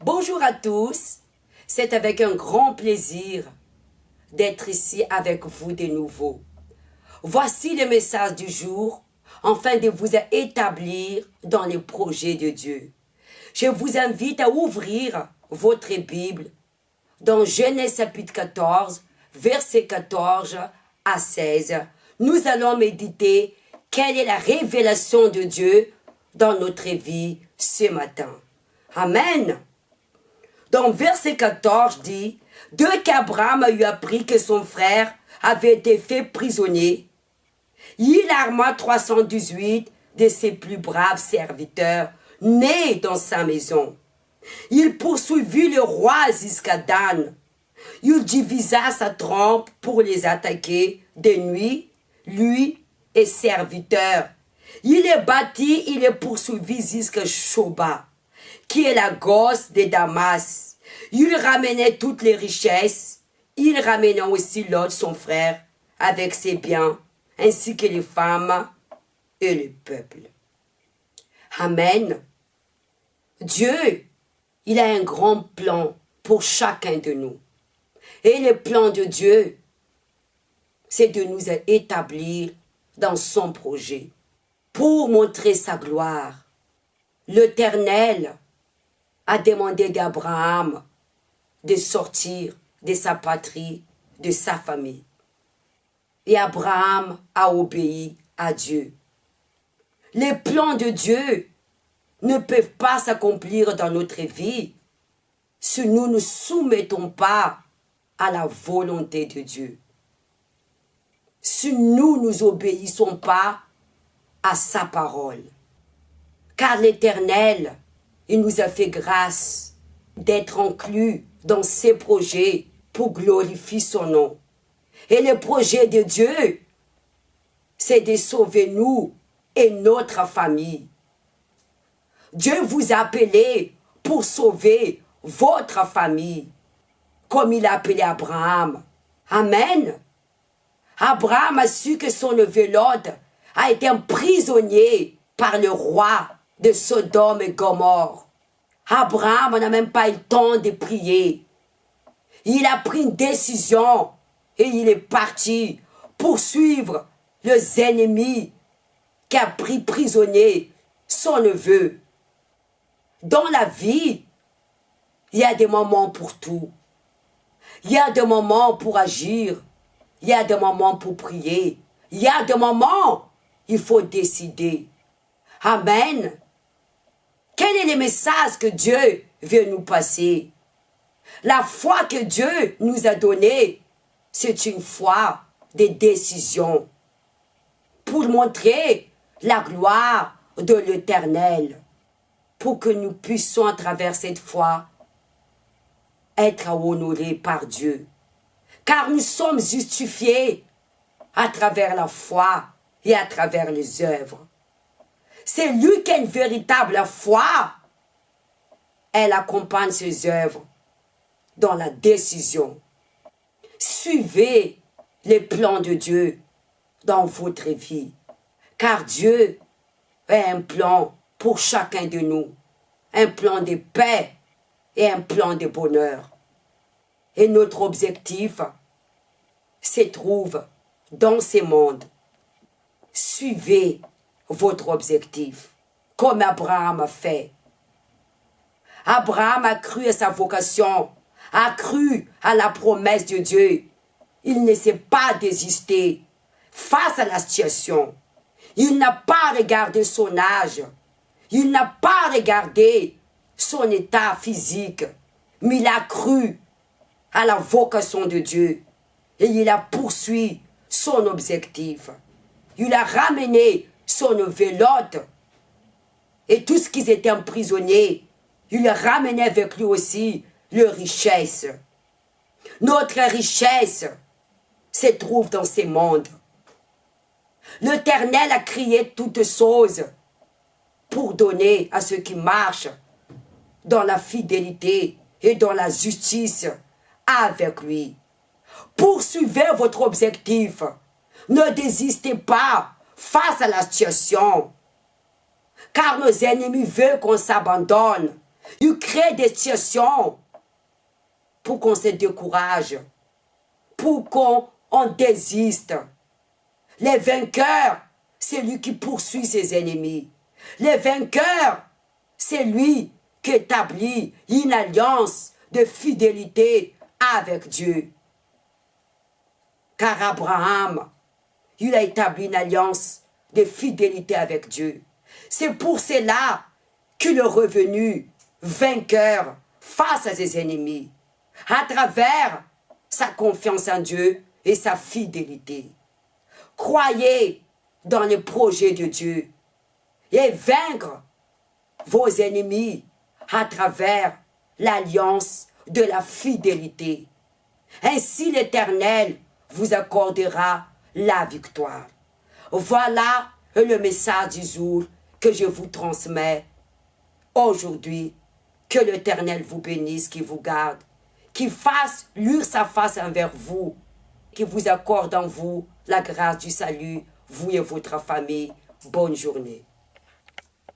Bonjour à tous, c'est avec un grand plaisir d'être ici avec vous de nouveau. Voici le message du jour, afin de vous établir dans les projets de Dieu. Je vous invite à ouvrir votre Bible dans Genèse chapitre 14, verset 14 à 16. Nous allons méditer quelle est la révélation de Dieu dans notre vie ce matin. Amen. Dans verset 14 dit, dès qu'Abraham eut appris que son frère avait été fait prisonnier, il arma 318 de ses plus braves serviteurs, nés dans sa maison. Il poursuivit le roi jusqu'à Dan. Il divisa sa trompe pour les attaquer de nuit, lui et serviteurs. Il les battit, il les poursuivit jusqu'à Shoba, qui est la gosse de Damas. Il ramenait toutes les richesses. Il ramenait aussi Lot, son frère, avec ses biens, ainsi que les femmes et le peuple. Amen. Dieu, il a un grand plan pour chacun de nous. Et le plan de Dieu, c'est de nous établir dans son projet pour montrer sa gloire. L'Éternel a demandé d'Abraham de sortir de sa patrie, de sa famille. Et Abraham a obéi à Dieu. Les plans de Dieu ne peuvent pas s'accomplir dans notre vie si nous ne soumettons pas à la volonté de Dieu. Si nous ne obéissons pas à sa parole. Car l'Éternel, il nous a fait grâce d'être inclus dans ses projets pour glorifier son nom. Et le projet de Dieu, c'est de sauver nous et notre famille. Dieu vous a appelé pour sauver votre famille, comme il a appelé Abraham. Amen. Abraham a su que son neveu Lot a été un prisonnier par le roi de Sodome et Gomorrhe. Abraham n'a même pas eu le temps de prier. Il a pris une décision et il est parti poursuivre les ennemis qui a pris prisonnier son neveu. Dans la vie, il y a des moments pour tout. Il y a des moments pour agir. Il y a des moments pour prier. Il y a des moments, il faut décider. Amen. Quel est le message que Dieu veut nous passer? La foi que Dieu nous a donnée, c'est une foi de décision pour montrer la gloire de l'Éternel, pour que nous puissions, à travers cette foi, être honorés par Dieu. Car nous sommes justifiés à travers la foi et à travers les œuvres. C'est lui qui a une véritable foi. Elle accompagne ses œuvres dans la décision. Suivez les plans de Dieu dans votre vie. Car Dieu a un plan pour chacun de nous. Un plan de paix et un plan de bonheur. Et notre objectif se trouve dans ce monde. Suivez votre objectif, comme Abraham a fait. Abraham a cru à sa vocation, a cru à la promesse de Dieu. Il ne s'est pas désisté face à la situation. Il n'a pas regardé son âge. Il n'a pas regardé son état physique. Mais il a cru à la vocation de Dieu. Et il a poursuivi son objectif. Il a ramené son neveu Lot. Et tout ce qu'ils étaient emprisonnés, il a ramené avec lui aussi leur richesse. Notre richesse se trouve dans ce monde. L'Éternel a créé toutes choses pour donner à ceux qui marchent dans la fidélité et dans la justice avec lui. Poursuivez votre objectif. Ne désistez pas face à la situation. Car nos ennemis veulent qu'on s'abandonne. Il crée des situations pour qu'on se décourage, pour qu'on désiste. Les vainqueurs, c'est lui qui poursuit ses ennemis. Les vainqueurs, c'est lui qui établit une alliance de fidélité avec Dieu. Car Abraham, il a établi une alliance de fidélité avec Dieu. C'est pour cela qu'il est revenu vainqueur face à ses ennemis, à travers sa confiance en Dieu et sa fidélité. Croyez dans le projet de Dieu et vaincre vos ennemis à travers l'alliance de la fidélité. Ainsi l'Éternel vous accordera la victoire. Voilà le message du jour que je vous transmets aujourd'hui. Que l'Éternel vous bénisse, qui vous garde, qui fasse luire sa face envers vous, qui vous accorde en vous la grâce du salut, vous et votre famille. Bonne journée.